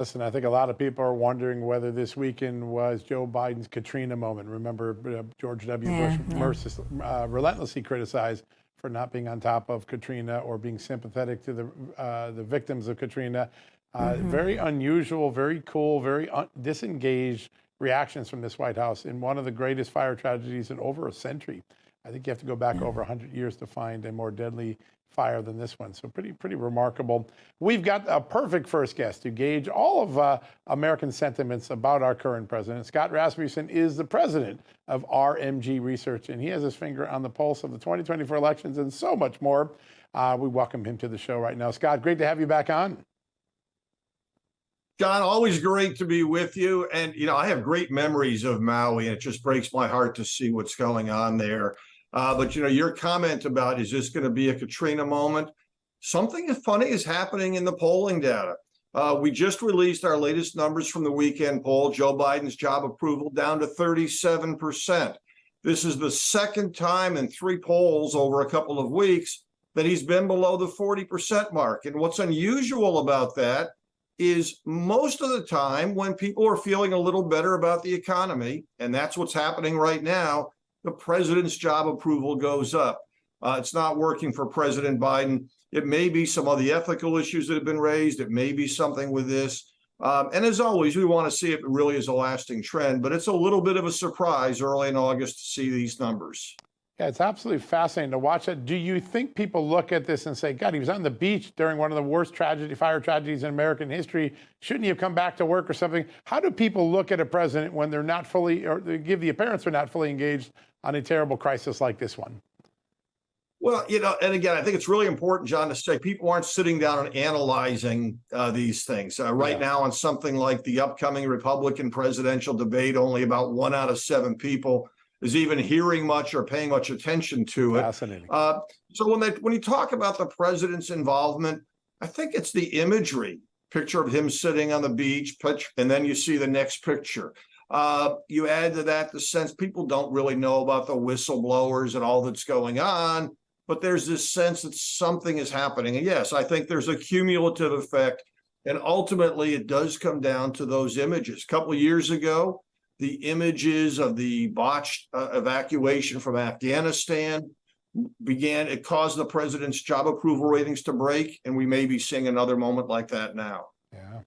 Listen, I think a lot of people are wondering whether this weekend was Joe Biden's Katrina moment. Remember, George W. Bush relentlessly criticized for not being on top of Katrina or being sympathetic to the victims of Katrina. Very unusual, very cool, very disengaged reactions from this White House in one of the greatest fire tragedies in over a century. I think you have to go back over 100 years to find a more deadly fire than this one. So pretty remarkable. We've got a perfect first guest to gauge all of American sentiments about our current president. Scott Rasmussen is the president of RMG Research, and he has his finger on the pulse of the 2024 elections and so much more. We welcome him to the show right now. Scott, great to have you back on. John, always great to be with you. And, I have great memories of Maui, and it just breaks my heart to see what's going on there. But your comment about, is this going to be a Katrina moment? Something funny is happening in the polling data. We just released our latest numbers from the weekend poll. Joe Biden's job approval down to 37%. This is the second time in 3 polls over a couple of weeks that he's been below the 40% mark. And what's unusual about that is most of the time when people are feeling a little better about the economy, and that's what's happening right now, the president's job approval goes up. It's not working for President Biden. It may be some of the ethical issues that have been raised. It may be something with this. And as always, we want to see if it really is a lasting trend, but it's a little bit of a surprise early in August to see these numbers. Yeah, it's absolutely fascinating to watch it. Do you think people look at this and say, God, he was on the beach during one of the worst fire tragedies in American history. Shouldn't he have come back to work or something? How do people look at a president when they're not fully, or they give the appearance they're not fully engaged on a terrible crisis like this one? Well, and again, I think it's really important, John, to say people aren't sitting down and analyzing these things. Right now on something like the upcoming Republican presidential debate, only about 1 out of 7 people is even hearing much or paying much attention to it. Fascinating. So when you talk about the president's involvement, I think it's the imagery, picture of him sitting on the beach, and then you see the next picture. You add to that the sense people don't really know about the whistleblowers and all that's going on, but there's this sense that something is happening. And yes, I think there's a cumulative effect, and ultimately it does come down to those images. A couple of years ago, the images of the botched evacuation from Afghanistan it caused the president's job approval ratings to break, and we may be seeing another moment like that now. Yeah.